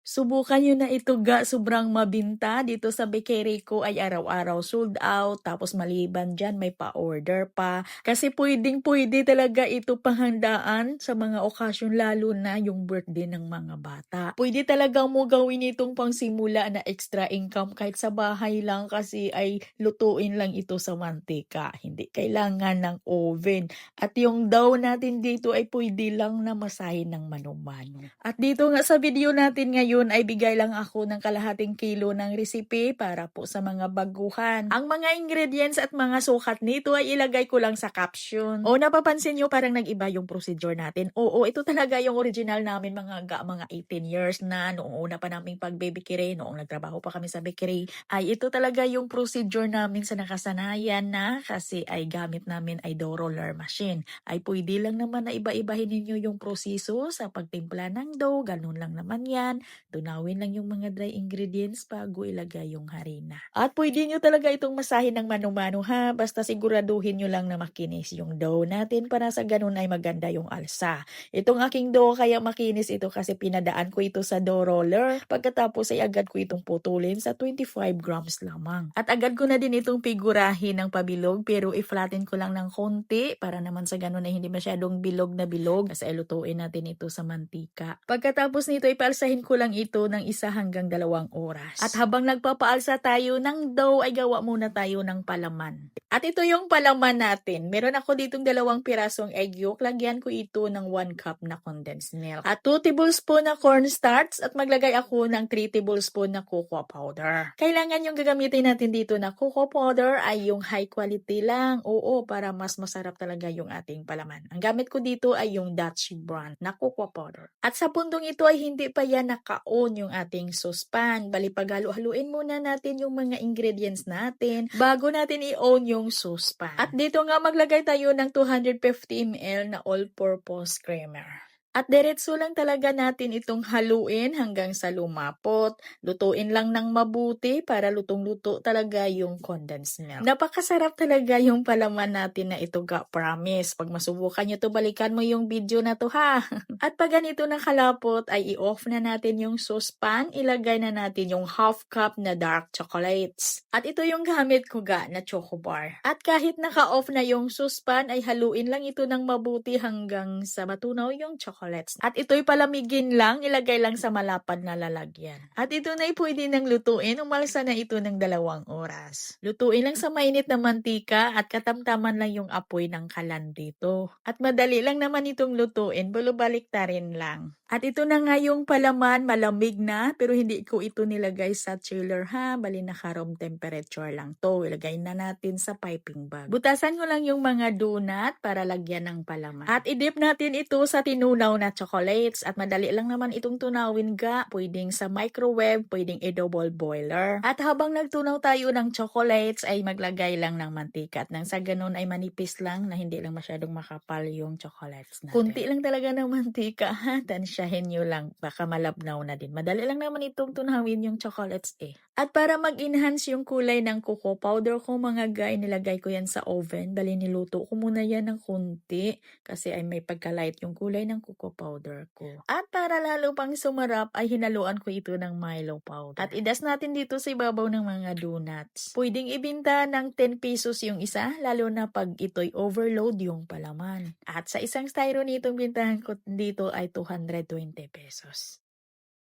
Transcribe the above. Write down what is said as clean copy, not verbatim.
Subukan niyo na ito ga, sobrang mabinta. Dito sa bakery ko ay araw-araw sold out, tapos maliban diyan may pa-order pa. Kasi puwedeng-puwede talaga ito panghandaan sa mga okasyon lalo na yung birthday ng mga bata. Puwede talaga mo gawin itong pangsimula na extra income kahit sa bahay lang kasi ay lutuin lang ito sa mantika. Hindi kailangan ng oven. At yung dough natin dito ay puwede lang na masahin ng mano-mano. At dito nga sa video natin ngayon ay bigay lang ako ng kalahating kilo ng recipe para po sa mga baguhan. Ang mga ingredients at mga sukat nito ay ilagay ko lang sa caption. O napapansin nyo parang nag-iba yung procedure natin. Oo, ito talaga yung original namin mga 18 years na noong una pa naming pagbebekere, noong nagtrabaho pa kami sa bakery. Ay ito talaga yung procedure namin sa nakasanayan na kasi ay gamit namin ay dough roller machine. Ay pwede lang naman na iba-ibahin ninyo yung proseso sa pagtimpla ng dough, ganun lang naman yan. Tunawin lang yung mga dry ingredients bago ilagay yung harina. At pwede nyo talaga itong masahin ng mano-mano ha, basta siguraduhin nyo lang na makinis yung dough natin para sa ganun ay maganda yung alsa. Itong aking dough kaya makinis ito kasi pinadaan ko ito sa dough roller. Pagkatapos ay agad ko itong putulin sa 25 grams lamang. At agad ko na din itong figurahin ng pabilog pero i-flatten ko lang ng konti para naman sa ganun ay hindi masyadong bilog na bilog kasi lutuin natin ito sa mantika. Pagkatapos nito ipaalsahin ko lang ito ng 1 hanggang 2 oras. At habang nagpapaalsa tayo ng dough ay gawa muna tayo ng palaman. At ito yung palaman natin. Meron ako ditong 2 pirasong egg yolk. Lagyan ko ito ng 1 cup na condensed milk. At 2 tablespoon na cornstarch at maglagay ako ng 3 tablespoon na cocoa powder. Kailangan yung gagamitin natin dito na cocoa powder ay yung high quality lang. Oo, para mas masarap talaga yung ating palaman. Ang gamit ko dito ay yung Dutch brand na cocoa powder. At sa pundong ito ay hindi pa yan naka-on yung ating saucepan. Bali paghalo-haluin muna natin yung mga ingredients natin bago natin i-on yung saucepan. At dito nga maglagay tayo ng 250 ml na all-purpose creamer. At diretso lang talaga natin itong haluin hanggang sa lumapot. Lutuin lang ng mabuti para lutong-luto talaga yung condensed milk. Napakasarap talaga yung palaman natin na ito ga, promise. Pag masubukan nyo to, balikan mo yung video na to ha. At pag ganito na kalapot ay i-off na natin yung saucepan. Ilagay na natin yung half cup na dark chocolates. At ito yung gamit ko ga na choco bar. At kahit naka-off na yung saucepan ay haluin lang ito ng mabuti hanggang sa matunaw yung chocolates. At ito'y palamigin lang, ilagay lang sa malapad na lalagyan. At ito na'y pwede nang lutuin, umalsa na ito ng 2 oras. Lutuin lang sa mainit na mantika at katamtaman lang yung apoy ng kalan dito. At madali lang naman itong lutuin, baliktarin lang. At ito na nga yung palaman, malamig na, pero hindi ko ito nilagay sa chiller ha, bali naka-room temperature lang to. Ilagay na natin sa piping bag. Butasan ko lang yung mga donut para lagyan ng palaman. At i-dip natin ito sa tinunaw na chocolates at madali lang naman itong tunawin ga, pwedeng sa microwave, pwedeng i-double boiler. At habang nagtunaw tayo ng chocolates ay maglagay lang ng mantika at nang sa ganun ay manipis lang na hindi lang masyadong makapal yung chocolates natin. Kunti lang talaga ng mantika ha, tansyahin nyo lang, baka malabnaw na din. Madali lang naman itong tunawin yung chocolates eh. At para mag-enhance yung kulay ng cocoa powder ko mga guy, nilagay ko yan sa oven. Bali niluto ko muna yan ng kunti kasi ay may pagka-light yung kulay ng cocoa powder ko. At para lalo pang sumarap ay hinaluan ko ito ng Milo powder. At idas natin dito sa ibabaw ng mga donuts. Pwedeng ibinta ng 10 pesos yung isa, lalo na pag ito'y overload yung palaman. At sa isang styro nitong bintahan ko dito ay 220 pesos.